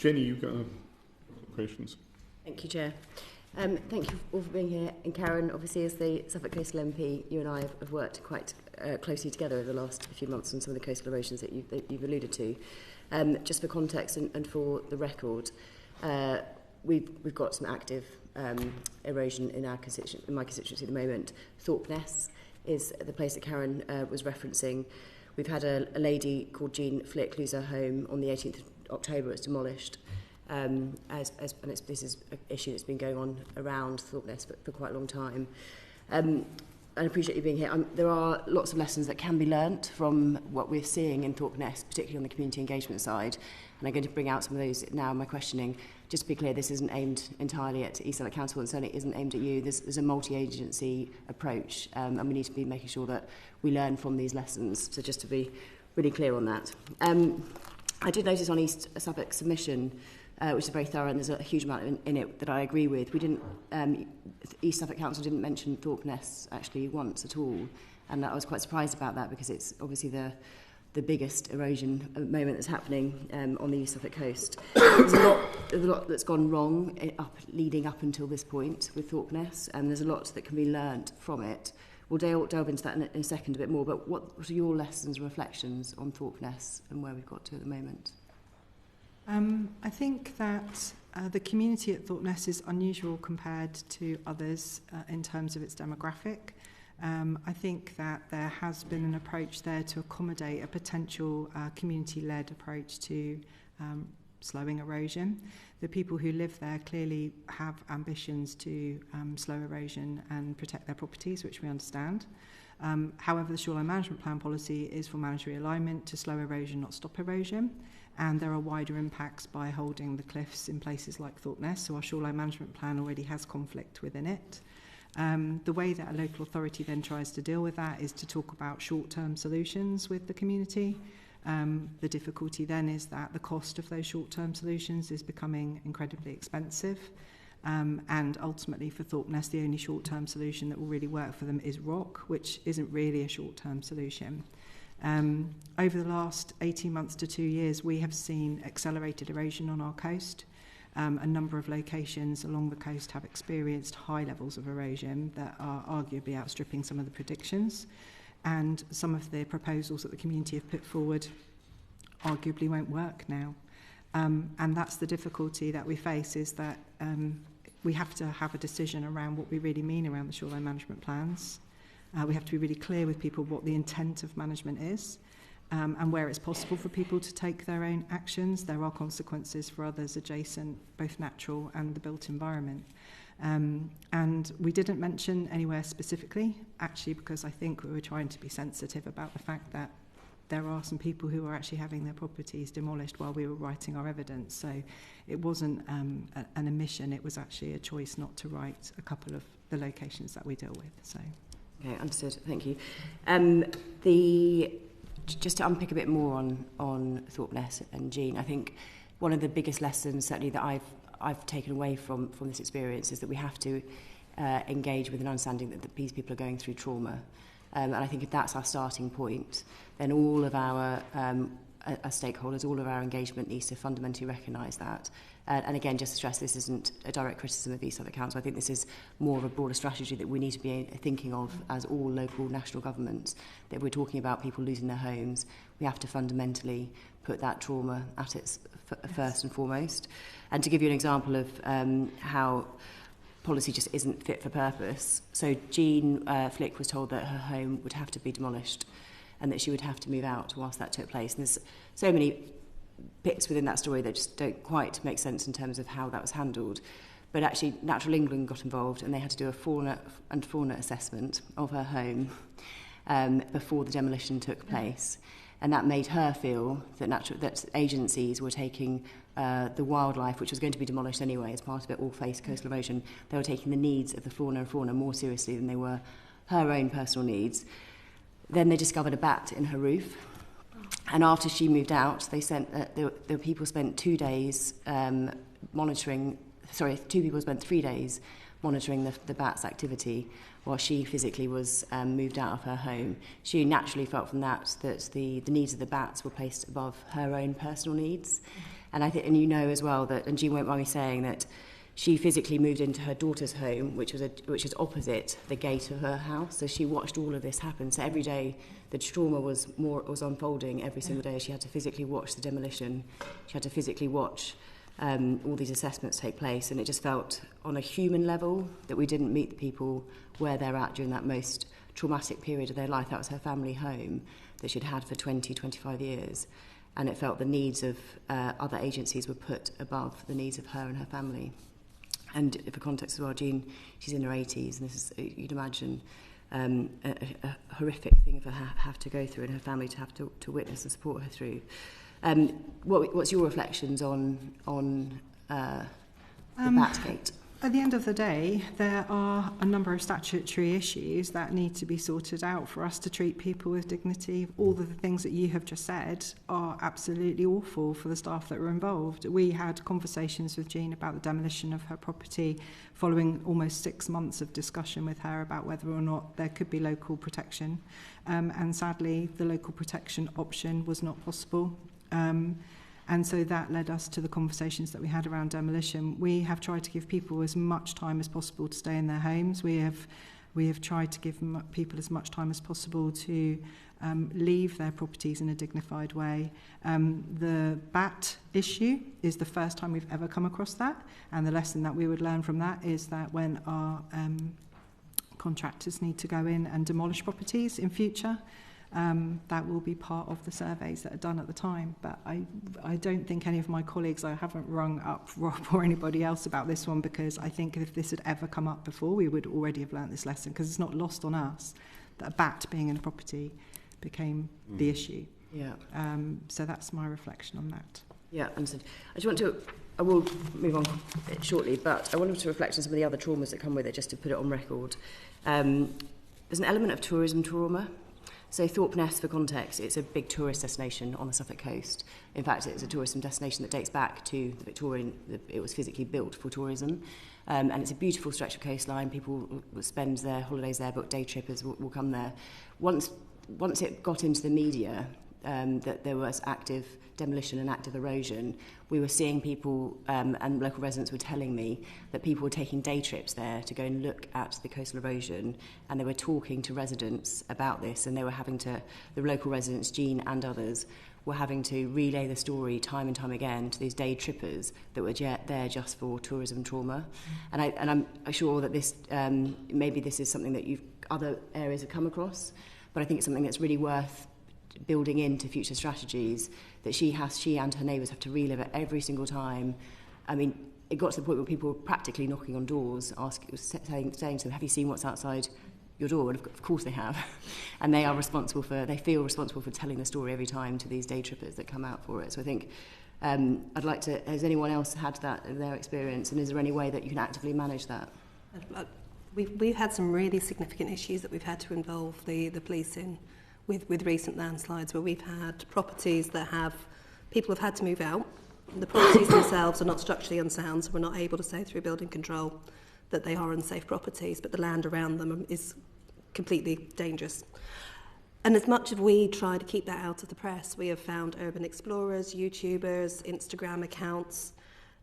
Jenny, you've got questions. Thank you, Chair. Thank you all for being here. And Karen, obviously as the Suffolk Coastal MP, you and I have worked quite closely together over the last few months on some of the coastal erosions that you've alluded to. Just for context and for the record, we've got some active erosion in my constituency at the moment. Thorpeness is the place that Karen was referencing. We've had a lady called Jean Flick lose her home on the 18th of October. It's demolished. This is an issue that's been going on around Thorpeness for quite a long time. I appreciate you being here. There are lots of lessons that can be learnt from what we're seeing in Thorpeness, particularly on the community engagement side. And I'm going to bring out some of those now in my questioning. Just to be clear, this isn't aimed entirely at East Suffolk Council and certainly isn't aimed at you. There's a multi-agency approach and we need to be making sure that we learn from these lessons. So just to be really clear on that. I did notice on East Suffolk's submission, which is very thorough, and there's a huge amount in it that I agree with. We didn't, East Suffolk Council didn't mention Thorpeness actually once at all, and I was quite surprised about that because it's obviously the biggest erosion moment that's happening on the East Suffolk coast. There's a lot that's gone wrong leading up until this point with Thorpeness, and there's a lot that can be learnt from it. We'll delve into that in a second a bit more, but what are your lessons and reflections on Thorpeness and where we've got to at the moment? I think that the community at Thorpeness is unusual compared to others in terms of its demographic. I think that there has been an approach there to accommodate a potential community-led approach to slowing erosion. The people who live there clearly have ambitions to slow erosion and protect their properties, which we understand. However, the shoreline management plan policy is for mandatory alignment to slow erosion, not stop erosion. And there are wider impacts by holding the cliffs in places like Thorpeness. So our shoreline management plan already has conflict within it. The way that a local authority then tries to deal with that is to talk about short-term solutions with the community. The difficulty then is that the cost of those short-term solutions is becoming incredibly expensive. And ultimately for Thorpeness, the only short-term solution that will really work for them is rock, which isn't really a short-term solution. Over the last 18 months to 2 years, we have seen accelerated erosion on our coast. A number of locations along the coast have experienced high levels of erosion that are arguably outstripping some of the predictions. And some of the proposals that the community have put forward arguably won't work now. And that's the difficulty that we face, is that we have to have a decision around what we really mean around the shoreline management plans. We have to be really clear with people what the intent of management is, and where it's possible for people to take their own actions. There are consequences for others adjacent, both natural and the built environment. And we didn't mention anywhere specifically, actually, because I think we were trying to be sensitive about the fact that there are some people who are actually having their properties demolished while we were writing our evidence. So it wasn't an omission, it was actually a choice not to write a couple of the locations that we deal with. So. Okay, understood. Thank you. Just to unpick a bit more on Thorpeness and Jean, I think one of the biggest lessons certainly that I've taken away from this experience is that we have to engage with an understanding that these people are going through trauma. And I think if that's our starting point, then all of our stakeholders, all of our engagement needs to fundamentally recognise that. And again, just to stress, this isn't a direct criticism of East Suffolk Council. I think this is more of a broader strategy that we need to be thinking of as all local national governments, that if we're talking about people losing their homes, we have to fundamentally put that trauma at its first and foremost. And to give you an example of how policy just isn't fit for purpose. So Jean Flick was told that her home would have to be demolished and that she would have to move out whilst that took place. And there's so many bits within that story that just don't quite make sense in terms of how that was handled. But actually, Natural England got involved and they had to do a fauna assessment of her home before the demolition took place. And that made her feel that agencies were taking the wildlife, which was going to be demolished anyway as part of it, all face coastal erosion. They were taking the needs of the fauna and fauna more seriously than they were her own personal needs. Then they discovered a bat in her roof. And after she moved out, they sent the people spent 2 days monitoring. Sorry, 2 people spent 3 days monitoring the bat's activity while she physically was moved out of her home. She naturally felt from that the needs of the bats were placed above her own personal needs. And I think, and you know as well that, and Jean won't mind me saying that she physically moved into her daughter's home, which is opposite the gate of her house. So she watched all of this happen. So every day the trauma was unfolding every single day. She had to physically watch the demolition. She had to physically watch all these assessments take place, and it just felt on a human level that we didn't meet the people where they're at during that most traumatic period of their life. That was her family home that she'd had for 20, 25 years, and it felt the needs of other agencies were put above the needs of her and her family. And for context as well, Jean, she's in her 80s, and this is, you'd imagine, a horrific thing for her to have to go through, and her family to have to witness and support her through. What's your reflections on the Batgate? At the end of the day, there are a number of statutory issues that need to be sorted out for us to treat people with dignity. All of the things that you have just said are absolutely awful for the staff that were involved. We had conversations with Jean about the demolition of her property following almost 6 months of discussion with her about whether or not there could be local protection. And sadly, the local protection option was not possible. And so that led us to the conversations that we had around demolition. We have tried to give people as much time as possible to stay in their homes. We have tried to give people as much time as possible to leave their properties in a dignified way. The bat issue is the first time we've ever come across that, and the lesson that we would learn from that is that when our contractors need to go in and demolish properties in future, that will be part of the surveys that are done at the time. But I don't think any of my colleagues, I haven't rung up Rob or anybody else about this one, because I think if this had ever come up before, we would already have learnt this lesson, because it's not lost on us that a bat being in a property became the issue. Yeah. So that's my reflection on that. Yeah, understood. I will move on shortly, but I wanted to reflect on some of the other traumas that come with it, just to put it on record. There's an element of tourism trauma. So Thorpe Ness, for context, it's a big tourist destination on the Suffolk coast. In fact, it's a tourism destination that dates back to the Victorian. It was physically built for tourism. And it's a beautiful stretch of coastline. People will spend their holidays there, but day trippers will come there. Once it got into the media that there was active demolition and active erosion, we were seeing people, and local residents were telling me that people were taking day trips there to go and look at the coastal erosion, and they were talking to residents about this, and they were having to, the local residents, Jean and others, were having to relay the story time and time again to these day trippers that were there just for tourism trauma. And I'm sure that this, maybe this is something that other areas have come across, but I think it's something that's really worth building into future strategies, that she and her neighbours have to relive it every single time. I mean, it got to the point where people were practically knocking on doors, saying to them, have you seen what's outside your door? And of course they have. And they feel responsible for telling the story every time to these day trippers that come out for it. So I think I'd like to, has anyone else had that in their experience, and is there any way that you can actively manage that? We've had some really significant issues that we've had to involve the police in with recent landslides, where we've had properties that people have had to move out. The properties themselves are not structurally unsound, so we're not able to say through building control that they are unsafe properties, but the land around them is completely dangerous. And as much as we try to keep that out of the press, we have found urban explorers, YouTubers, Instagram accounts,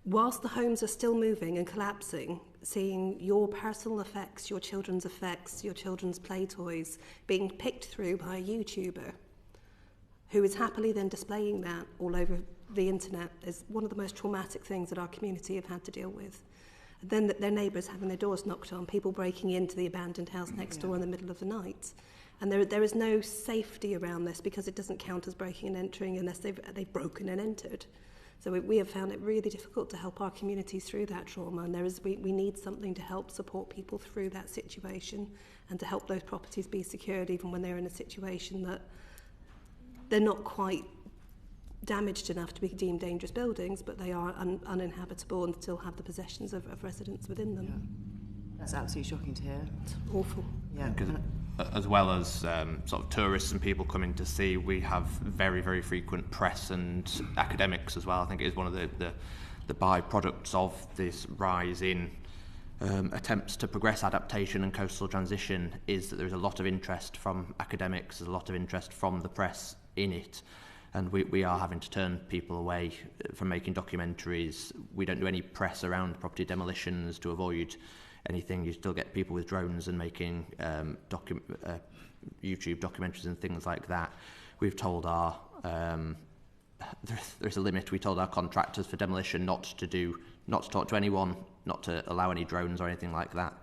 whilst the homes are still moving and collapsing, seeing your personal effects, your children's effects, your children's play toys being picked through by a YouTuber who is happily then displaying that all over the internet is one of the most traumatic things that our community have had to deal with. And then their neighbours having their doors knocked on, people breaking into the abandoned house next door in the middle of the night. And there is no safety around this, because it doesn't count as breaking and entering unless they've broken and entered. So we have found it really difficult to help our communities through that trauma, and we need something to help support people through that situation, and to help those properties be secured even when they're in a situation that they're not quite damaged enough to be deemed dangerous buildings, but they are uninhabitable and still have the possessions of residents within them. Yeah. That's absolutely shocking to hear. It's awful. Yeah. As well as sort of tourists and people coming to see, we have very, very frequent press and academics as well. I think it is one of the byproducts of this rise in attempts to progress adaptation and coastal transition, is that there is a lot of interest from academics, there's a lot of interest from the press in it. And we are having to turn people away from making documentaries. We don't do any press around property demolitions to avoid anything. You still get people with drones and making YouTube documentaries and things like that. We've told our there's a limit. We told our contractors for demolition not to talk to anyone, not to allow any drones or anything like that.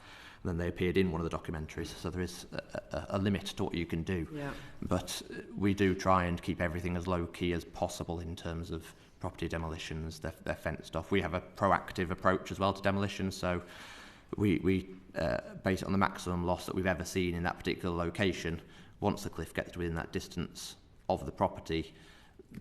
And then they appeared in one of the documentaries. So there is a limit to what you can do. Yeah. But we do try and keep everything as low key as possible in terms of property demolitions. They're fenced off. We have a proactive approach as well to demolition. So we base it on the maximum loss that we've ever seen in that particular location. Once the cliff gets within that distance of the property,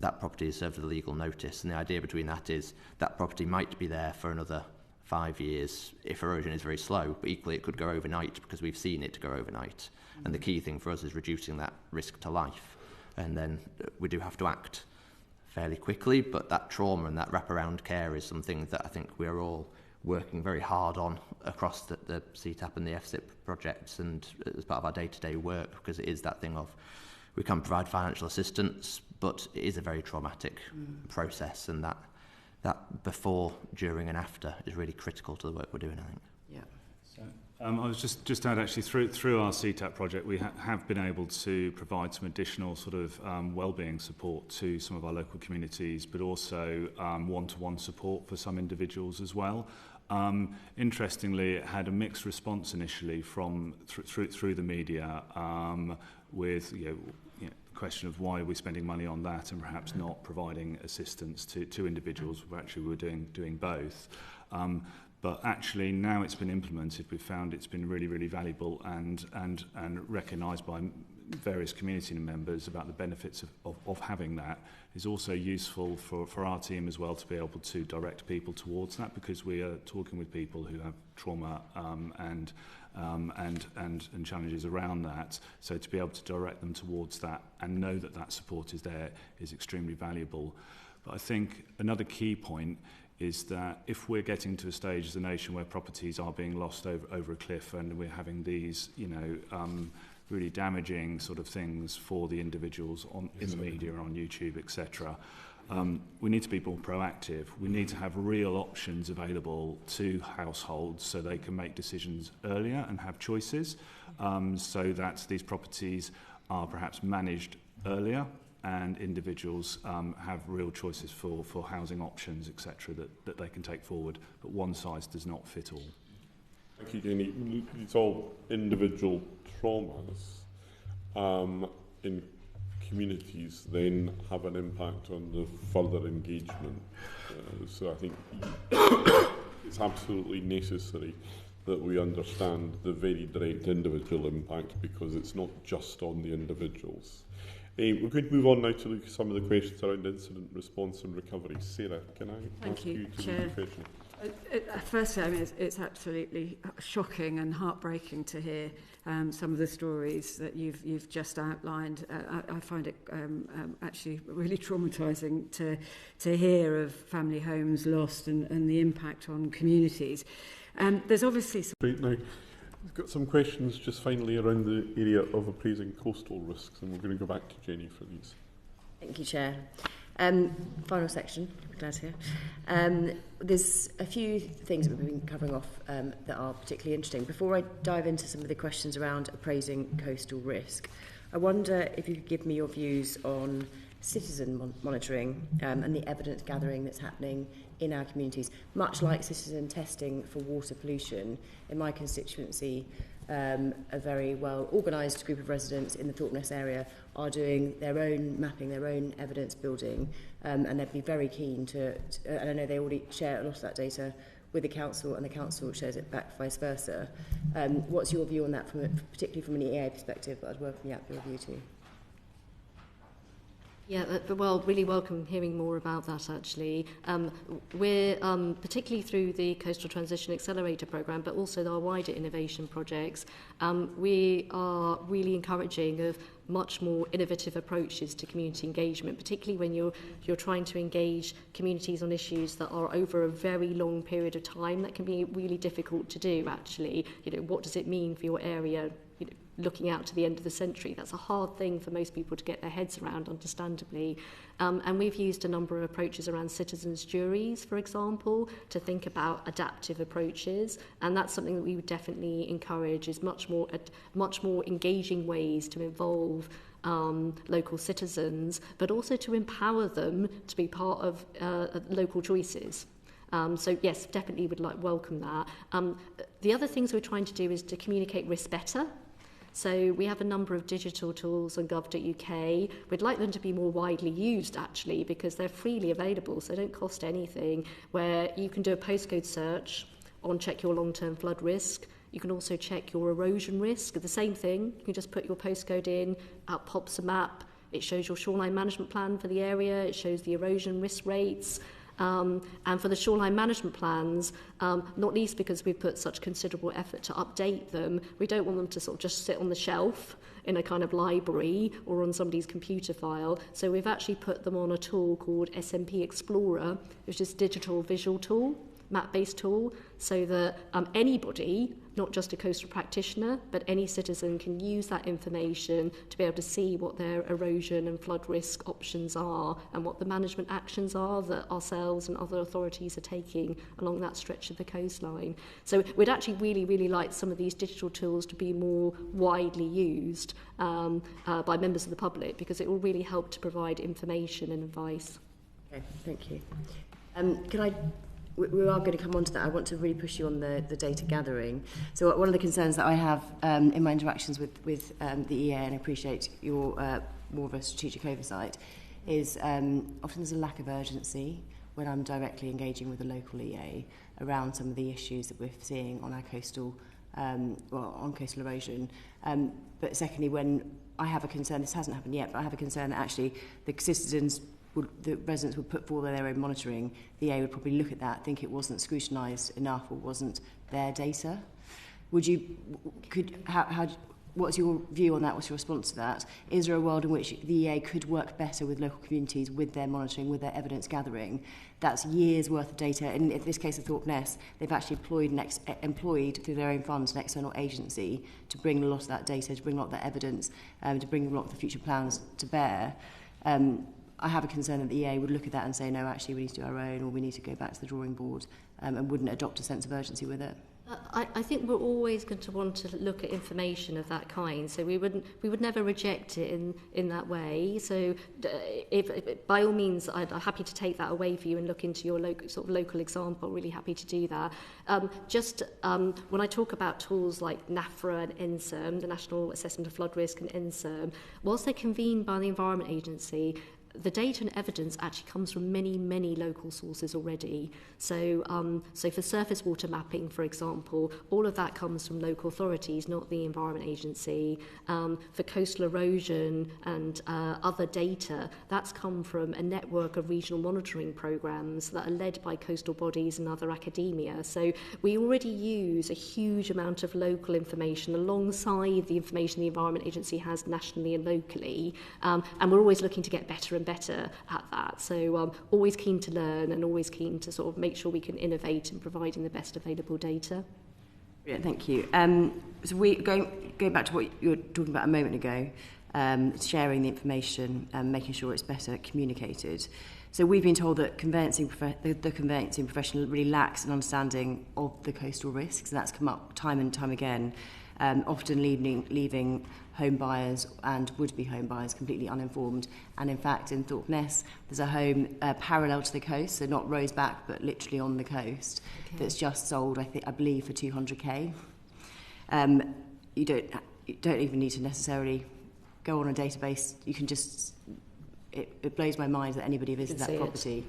that property is served with a legal notice. And the idea between that is that property might be there for another 5 years if erosion is very slow, but equally it could go overnight because we've seen it go overnight. And the key thing for us is reducing that risk to life. And then we do have to act fairly quickly, but that trauma and that wraparound care is something that I think we're all working very hard on across the CTAP and the FSIP projects and as part of our day-to-day work, because it is that thing of we can provide financial assistance, but it is a very traumatic process, and that before, during and after is really critical to the work we're doing, I think. Yeah. So, I was just to add, actually, through our CTAP project, we have been able to provide some additional sort of wellbeing support to some of our local communities, but also one-to-one support for some individuals as well. Interestingly, it had a mixed response initially from through the media, with the question of why are we spending money on that and perhaps not providing assistance to individuals. We're doing both. But actually, now it's been implemented, we've found it's been really, really valuable and recognised by various community members about the benefits of having that. Is also useful for our team as well to be able to direct people towards that, because we are talking with people who have trauma and challenges around that. So to be able to direct them towards that and know that that support is there is extremely valuable. But I think another key point is that if we're getting to a stage as a nation where properties are being lost over a cliff, and we're having these, really damaging sort of things for the individuals in the media and on YouTube, etc. We need to be more proactive. We need to have real options available to households so they can make decisions earlier and have choices, so that these properties are perhaps managed earlier and individuals have real choices for housing options, etc., that they can take forward. But one size does not fit all. Thank you, Jamie. It's all individual traumas in communities then have an impact on the further engagement. So I think it's absolutely necessary that we understand the very direct individual impact, because it's not just on the individuals. We're going to move on now to look at some of the questions around incident response and recovery. Sarah, can I ask you to read the question? Firstly, I mean, it's absolutely shocking and heartbreaking to hear some of the stories that you've just outlined. I find it actually really traumatising to hear of family homes lost and the impact on communities. There's obviously some... Right now, we've got some questions just finally around the area of appraising coastal risks, and we're going to go back to Jenny for these. Thank you, Chair. Final section, glad to hear. There's a few things that we've been covering off that are particularly interesting. Before I dive into some of the questions around appraising coastal risk, I wonder if you could give me your views on citizen monitoring and the evidence gathering that's happening in our communities. Much like citizen testing for water pollution, in my constituency, a very well organised group of residents in the Thorpeness area are doing their own mapping, their own evidence building, and they'd be very keen to and I know they already share a lot of that data with the council, and the council shares it back vice versa. What's your view on that, particularly from an EA perspective, but I'd welcome your view too. Yeah, well, really welcome hearing more about that, actually. We're, particularly through the Coastal Transition Accelerator programme, but also our wider innovation projects, we are really encouraging of much more innovative approaches to community engagement, particularly when you're trying to engage communities on issues that are over a very long period of time. That can be really difficult to do, actually. What does it mean for your area? looking out to the end of the century. That's a hard thing for most people to get their heads around, understandably. And we've used a number of approaches around citizens' juries, for example, to think about adaptive approaches. And that's something that we would definitely encourage, is much more engaging ways to involve local citizens, but also to empower them to be part of local choices. So yes, definitely would welcome that. The other things we're trying to do is to communicate risk better. So we have a number of digital tools on gov.uk. We'd like them to be more widely used, actually, because they're freely available, so they don't cost anything, where you can do a postcode search on check your long-term flood risk. You can also check your erosion risk. The same thing, you can just put your postcode in, out pops a map. It shows your shoreline management plan for the area. It shows the erosion risk rates. And for the shoreline management plans, not least because we've put such considerable effort to update them, we don't want them to sort of just sit on the shelf in a kind of library or on somebody's computer file. So we've actually put them on a tool called SMP Explorer, which is a digital visual tool, map-based tool, so that anybody, not just a coastal practitioner, but any citizen can use that information to be able to see what their erosion and flood risk options are and what the management actions are that ourselves and other authorities are taking along that stretch of the coastline. So we'd actually really, really like some of these digital tools to be more widely used by members of the public, because it will really help to provide information and advice. Okay, thank you. We are going to come on to that. I want to really push you on the data gathering. So one of the concerns that I have in my interactions with the EA, and I appreciate your more of a strategic oversight, is often there's a lack of urgency when I'm directly engaging with the local EA around some of the issues that we're seeing on our coastal, on coastal erosion. But secondly, when I have a concern, this hasn't happened yet, but I have a concern that actually the residents would put forward their own monitoring, the EA would probably look at that, think it wasn't scrutinised enough or wasn't their data. What's your view on that? What's your response to that? Is there a world in which the EA could work better with local communities, with their monitoring, with their evidence gathering? That's years worth of data. And in this case of Thorpe Ness, they've actually employed through their own funds an external agency to bring a lot of that data, to bring a lot of that evidence, to bring a lot of the future plans to bear. I have a concern that the EA would look at that and say, no, actually we need to do our own, or we need to go back to the drawing board, and wouldn't adopt a sense of urgency with it. I think we're always going to want to look at information of that kind, so we would never reject it in that way. So if by all means, I'm happy to take that away for you and look into your local example. Really happy to do that. When I talk about tools like NAFRA and NSERM, the National Assessment of Flood Risk, and NSERM, whilst they're convened by the Environment Agency, the data and evidence actually comes from many, many local sources already. So for surface water mapping, for example, all of that comes from local authorities, not the Environment Agency. For coastal erosion and other data, that's come from a network of regional monitoring programs that are led by coastal bodies and other academia. So we already use a huge amount of local information alongside the information the Environment Agency has nationally and locally. And we're always looking to get better and better at that. So always keen to learn and always keen to sort of make sure we can innovate in providing the best available data. Yeah, thank you. So going back to what you were talking about a moment ago, sharing the information and making sure it's better communicated. So we've been told that the conveyancing profession really lacks an understanding of the coastal risks, and that's come up time and time again, often leaving home buyers and would-be home buyers completely uninformed. And in fact, in Thorpe Ness, there's a home parallel to the coast, so not Roseback, but literally on the coast, that's just sold, I believe, for 200k. You don't even need to necessarily go on a database. You can just, it blows my mind that anybody visited that property.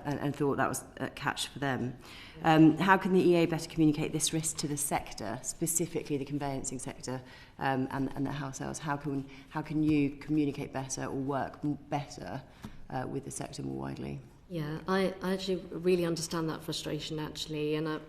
And thought that was a catch for them. How can the EA better communicate this risk to the sector, specifically the conveyancing sector, and the house sales? How can you communicate better or work better with the sector more widely? Yeah, I actually really understand that frustration, actually, and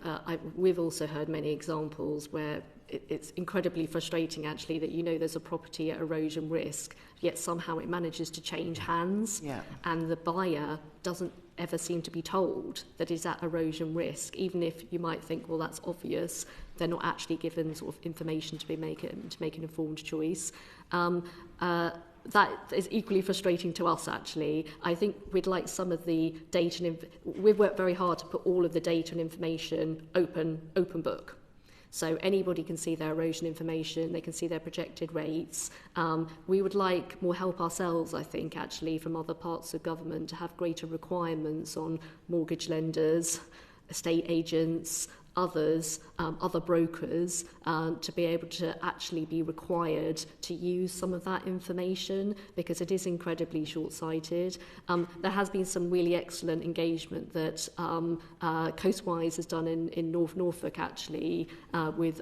we've also heard many examples where it's incredibly frustrating, actually, that there's a property at erosion risk, yet somehow it manages to change hands, and the buyer doesn't ever seem to be told that is at erosion risk, even if you might think, well, that's obvious. They're not actually given sort of information to make an informed choice. That is equally frustrating to us, actually. I think we'd like some of the data, we've worked very hard to put all of the data and information open book. So anybody can see their erosion information, they can see their projected rates. We would like more help ourselves, I think, actually, from other parts of government to have greater requirements on mortgage lenders, estate agents, others, other brokers, to be able to actually be required to use some of that information, because it is incredibly short-sighted. There has been some really excellent engagement that Coastwise has done in North Norfolk, actually, with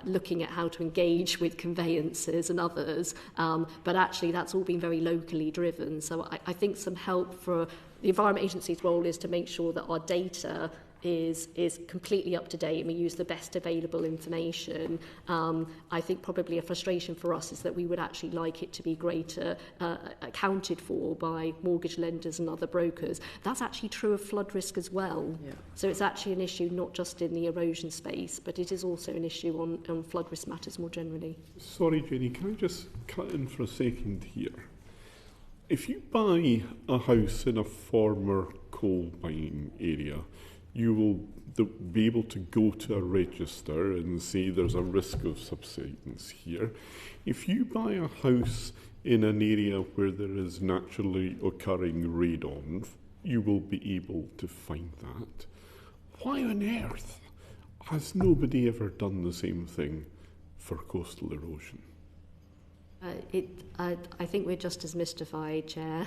looking at how to engage with conveyancers and others, but actually that's all been very locally driven. So I think some help for the Environment Agency's role is to make sure that our data is completely up to date and we use the best available information. I think probably a frustration for us is that we would actually like it to be greater accounted for by mortgage lenders and other brokers. That's actually true of flood risk as well. Yeah. So it's actually an issue not just in the erosion space, but it is also an issue on flood risk matters more generally. Sorry, Jenny, can I just cut in for a second here? If you buy a house in a former coal mining area, you will be able to go to a register and say there's a risk of subsidence here. If you buy a house in an area where there is naturally occurring radon, you will be able to find that. Why on earth has nobody ever done the same thing for coastal erosion? I think we're just as mystified, Chair,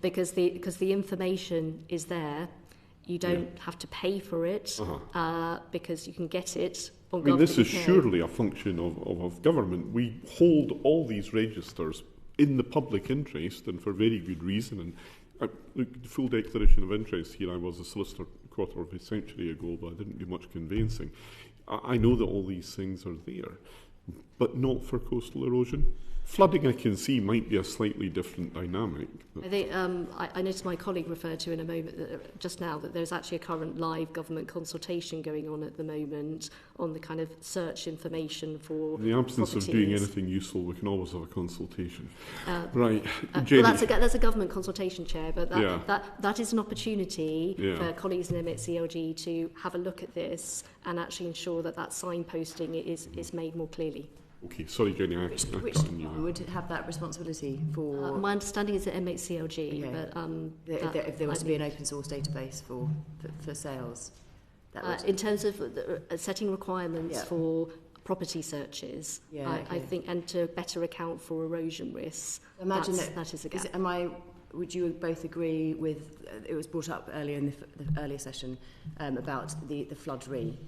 because the information is there. You don't have to pay for it because you can get it on Gov.uk. This is surely a function of government. We hold all these registers in the public interest and for very good reason. And the full declaration of interest here, I was a solicitor a quarter of a century ago, but I didn't do much conveyancing. I know that all these things are there, but not for coastal erosion. Flooding, I can see, might be a slightly different dynamic. I think I noticed my colleague referred to in a moment just now that there's actually a current live government consultation going on at the moment on the kind of search information for in the absence properties. of doing anything useful, we can always have a consultation. Right, Jenny. Well, that's a government consultation, Chair, but that is an opportunity for colleagues in MHCLG to have a look at this and actually ensure that signposting is made more clearly. Okay, sorry, Jenny. Which would have that responsibility for? My understanding is at MHCLG, but if there was to be an open source database for sales, in terms of setting requirements for property searches, I think, and to better account for erosion risks. Imagine that is a gap. Would you both agree with? It was brought up earlier in the earlier session about the flood RE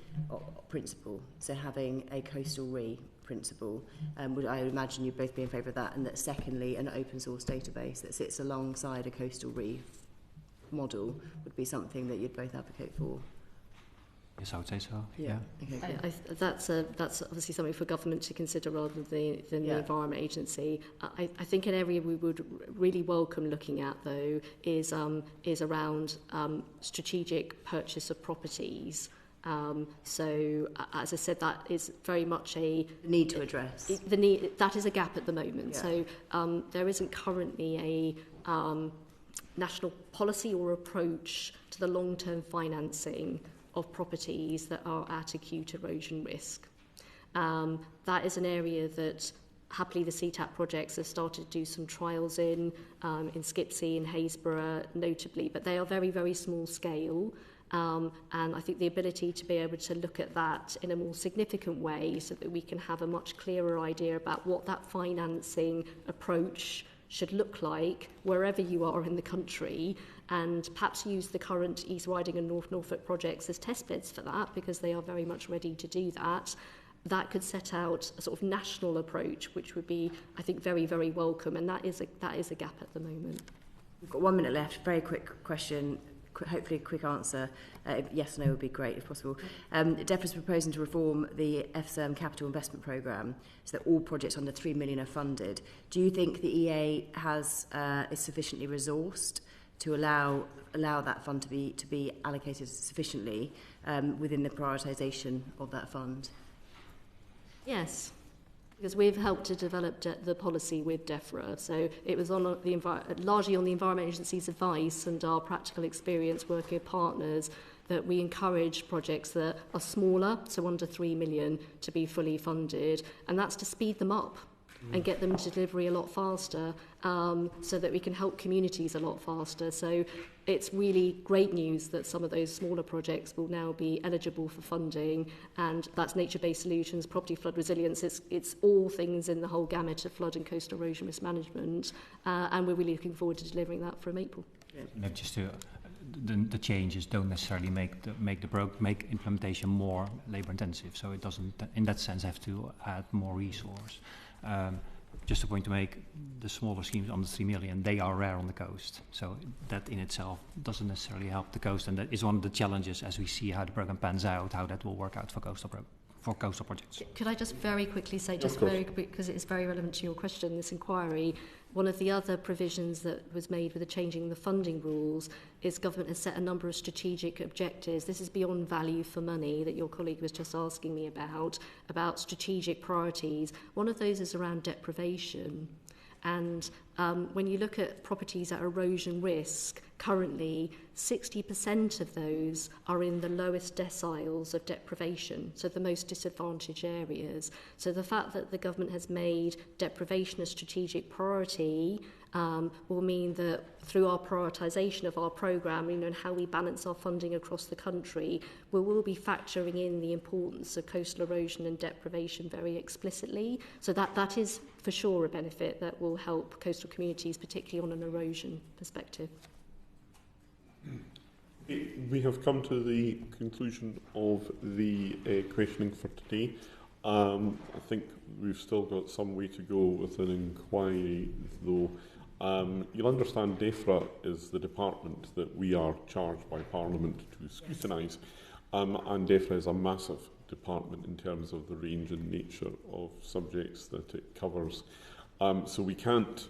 principle. So having a coastal RE principle, would I imagine you'd both be in favour of that, and that secondly an open source database that sits alongside a coastal reef model would be something that you'd both advocate for? Yes, I would say so. Yeah. Okay, that's obviously something for government to consider rather than the Environment Agency. I think an area we would really welcome looking at, though, is around strategic purchase of properties. So, as I said, that is very much a need to address. That is a gap at the moment. Yeah. So there isn't currently a national policy or approach to the long-term financing of properties that are at acute erosion risk. That is an area that happily the CTAP projects have started to do some trials in Skipsea and Haysborough notably, but they are very, very small scale. And I think the ability to be able to look at that in a more significant way so that we can have a much clearer idea about what that financing approach should look like wherever you are in the country, and perhaps use the current East Riding and North Norfolk projects as test beds for that, because they are very much ready to do that. That could set out a sort of national approach, which would be, I think, very, very welcome, and that is a gap at the moment. We've got 1 minute left. Very quick question. Hopefully a quick answer. Yes or no would be great if possible. DEFRA is proposing to reform the EFRA capital investment programme so that all projects under 3 million are funded. Do you think the EA is sufficiently resourced to allow that fund to be allocated sufficiently within the prioritisation of that fund? Yes, because we've helped to develop the policy with DEFRA. So it was on largely on the Environment Agency's advice and our practical experience working with partners that we encourage projects that are smaller, so under 3 million, to be fully funded. And that's to speed them up and get them to delivery a lot faster, so that we can help communities a lot faster. So it's really great news that some of those smaller projects will now be eligible for funding, and that's nature-based solutions, property flood resilience. It's all things in the whole gamut of flood and coastal erosion risk management, and we're really looking forward to delivering that from April. Maybe just to the changes don't necessarily make implementation more labor intensive, so it doesn't in that sense have to add more resource. Just a point to make, the smaller schemes under 3 million, they are rare on the coast, so that in itself doesn't necessarily help the coast, and that is one of the challenges as we see how the program pans out, how that will work out for coastal projects. Could I just very quickly say, just very quick, because it's very relevant to your question, this inquiry, one of the other provisions that was made with the changing the funding rules is government has set a number of strategic objectives. This is beyond value for money that your colleague was just asking me about strategic priorities. One of those is around deprivation. And when you look at properties at erosion risk, currently 60% of those are in the lowest deciles of deprivation, so the most disadvantaged areas. So the fact that the government has made deprivation a strategic priority will mean that through our prioritisation of our programme, and how we balance our funding across the country, we will be factoring in the importance of coastal erosion and deprivation very explicitly. So that is for sure a benefit that will help coastal communities, particularly on an erosion perspective. We have come to the conclusion of the questioning for today. I think we've still got some way to go with an inquiry, though. You'll understand DEFRA is the department that we are charged by Parliament to scrutinise, and DEFRA is a massive department in terms of the range and nature of subjects that it covers. So we can't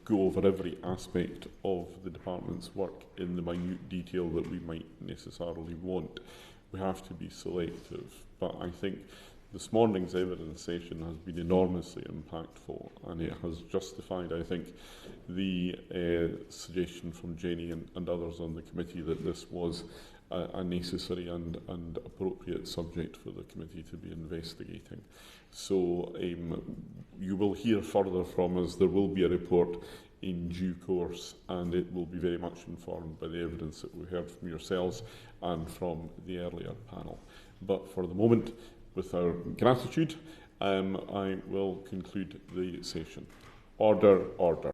go over every aspect of the department's work in the minute detail that we might necessarily want. We have to be selective, but I think this morning's evidence session has been enormously impactful, and it has justified, I think, the suggestion from Jenny and others on the committee that this was a necessary and appropriate subject for the committee to be investigating. So you will hear further from us. There will be a report in due course, and it will be very much informed by the evidence that we heard from yourselves and from the earlier panel. But for the moment, with our gratitude, I will conclude the session. Order, order.